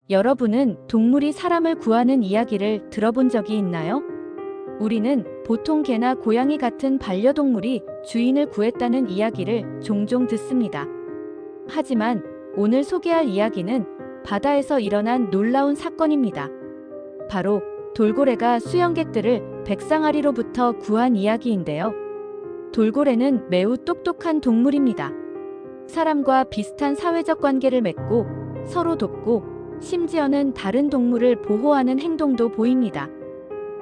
여러분은 동물이 사람을 구하는 이야기를 들어본 적이 있나요? 우리는 보통 개나 고양이 같은 반려동물이 주인을 구했다는 이야기를 종종 듣습니다. 하지만 오늘 소개할 이야기는 바다에서 일어난 놀라운 사건입니다. 바로 돌고래가 수영객들을 백상아리로부터 구한 이야기인데요. 돌고래는 매우 똑똑한 동물입니다. 사람과 비슷한 사회적 관계를 맺고 서로 돕고 심지어는 다른 동물을 보호하는 행동도 보입니다.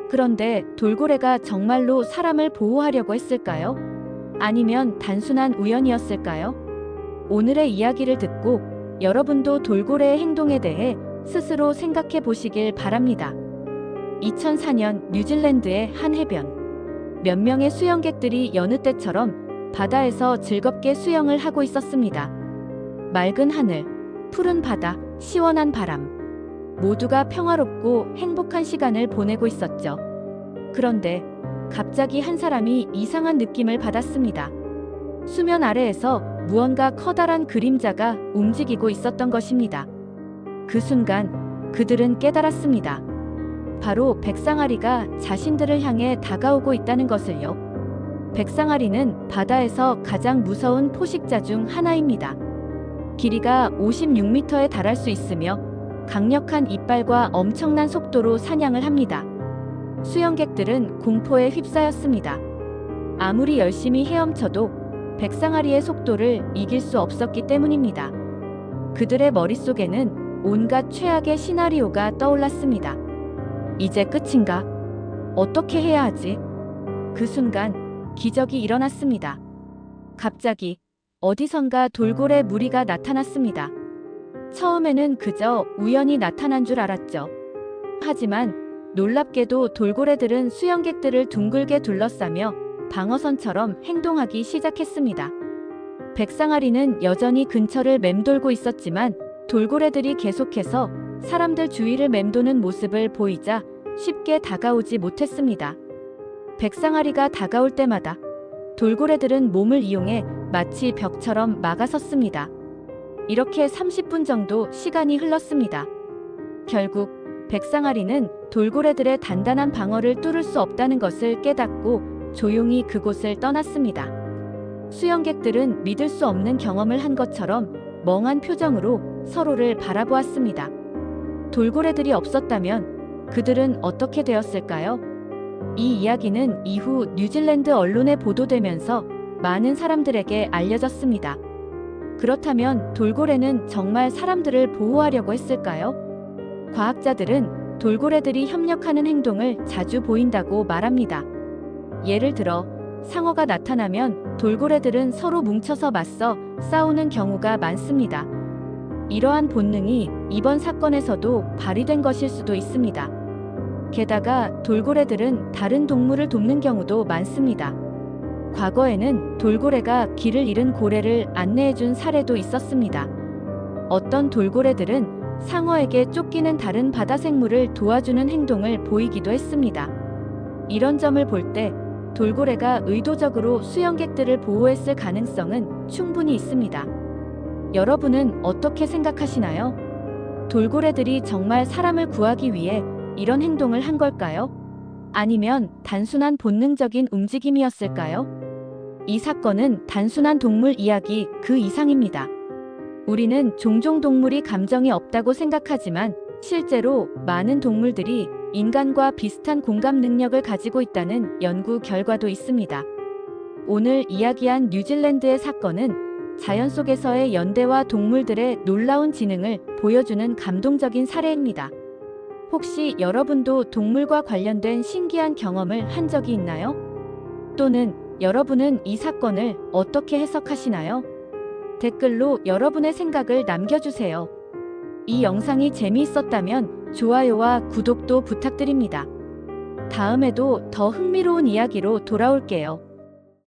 그런데 돌고래가 정말로 사람을 보호하려고 했을까요? 아니면 단순한 우연이었을까요? 오늘의 이야기를 듣고 여러분도 돌고래의 행동에 대해 스스로 생각해 보시길 바랍니다. 2004년 뉴질랜드의 한 해변. 몇 명의 수영객들이 여느 때처럼 바다에서 즐겁게 수영을 하고 있었습니다. 맑은 하늘, 푸른 바다, 시원한 바람. 모두가 평화롭고 행복한 시간을 보내고 있었죠. 그런데 갑자기 한 사람이 이상한 느낌을 받았습니다. 수면 아래에서 무언가 커다란 그림자가 움직이고 있었던 것입니다. 그 순간 그들은 깨달았습니다. 바로 백상아리가 자신들을 향해 다가오고 있다는 것을요. 백상아리는 바다에서 가장 무서운 포식자 중 하나입니다. 길이가 56m에 달할 수 있으며 강력한 이빨과 엄청난 속도로 사냥을 합니다. 수영객들은 공포에 휩싸였습니다. 아무리 열심히 헤엄쳐도 백상아리의 속도를 이길 수 없었기 때문입니다. 그들의 머릿속에는 온갖 최악의 시나리오가 떠올랐습니다. 이제 끝인가? 어떻게 해야 하지? 그 순간 기적이 일어났습니다. 갑자기 어디선가 돌고래 무리가 나타났습니다. 처음에는 그저 우연히 나타난 줄 알았죠. 하지만 놀랍게도 돌고래들은 수영객들을 둥글게 둘러싸며 방어선처럼 행동하기 시작했습니다. 백상아리는 여전히 근처를 맴돌고 있었지만 돌고래들이 계속해서 사람들 주위를 맴도는 모습을 보이자 쉽게 다가오지 못했습니다. 백상아리가 다가올 때마다 돌고래들은 몸을 이용해 마치 벽처럼 막아섰습니다. 이렇게 30분 정도 시간이 흘렀습니다. 결국 백상아리는 돌고래들의 단단한 방어를 뚫을 수 없다는 것을 깨닫고 조용히 그곳을 떠났습니다. 수영객들은 믿을 수 없는 경험을 한 것처럼 멍한 표정으로 서로를 바라보았습니다. 돌고래들이 없었다면 그들은 어떻게 되었을까요? 이 이야기는 이후 뉴질랜드 언론에 보도되면서 많은 사람들에게 알려졌습니다. 그렇다면 돌고래는 정말 사람들을 보호하려고 했을까요? 과학자들은 돌고래들이 협력하는 행동을 자주 보인다고 말합니다. 예를 들어 상어가 나타나면 돌고래들은 서로 뭉쳐서 맞서 싸우는 경우가 많습니다. 이러한 본능이 이번 사건에서도 발휘된 것일 수도 있습니다. 게다가 돌고래들은 다른 동물을 돕는 경우도 많습니다. 과거에는 돌고래가 길을 잃은 고래를 안내해준 사례도 있었습니다. 어떤 돌고래들은 상어에게 쫓기는 다른 바다 생물을 도와주는 행동을 보이기도 했습니다. 이런 점을 볼 때 돌고래가 의도적으로 수영객들을 보호했을 가능성은 충분히 있습니다. 여러분은 어떻게 생각하시나요? 돌고래들이 정말 사람을 구하기 위해 이런 행동을 한 걸까요? 아니면 단순한 본능적인 움직임이었을까요? 이 사건은 단순한 동물 이야기 그 이상입니다. 우리는 종종 동물이 감정이 없다고 생각하지만 실제로 많은 동물들이 인간과 비슷한 공감 능력을 가지고 있다는 연구 결과도 있습니다. 오늘 이야기한 뉴질랜드의 사건은 자연 속에서의 연대와 동물들의 놀라운 지능을 보여주는 감동적인 사례입니다. 혹시 여러분도 동물과 관련된 신기한 경험을 한 적이 있나요? 또는 여러분은 이 사건을 어떻게 해석하시나요? 댓글로 여러분의 생각을 남겨주세요. 이 영상이 재미있었다면 좋아요와 구독도 부탁드립니다. 다음에도 더 흥미로운 이야기로 돌아올게요.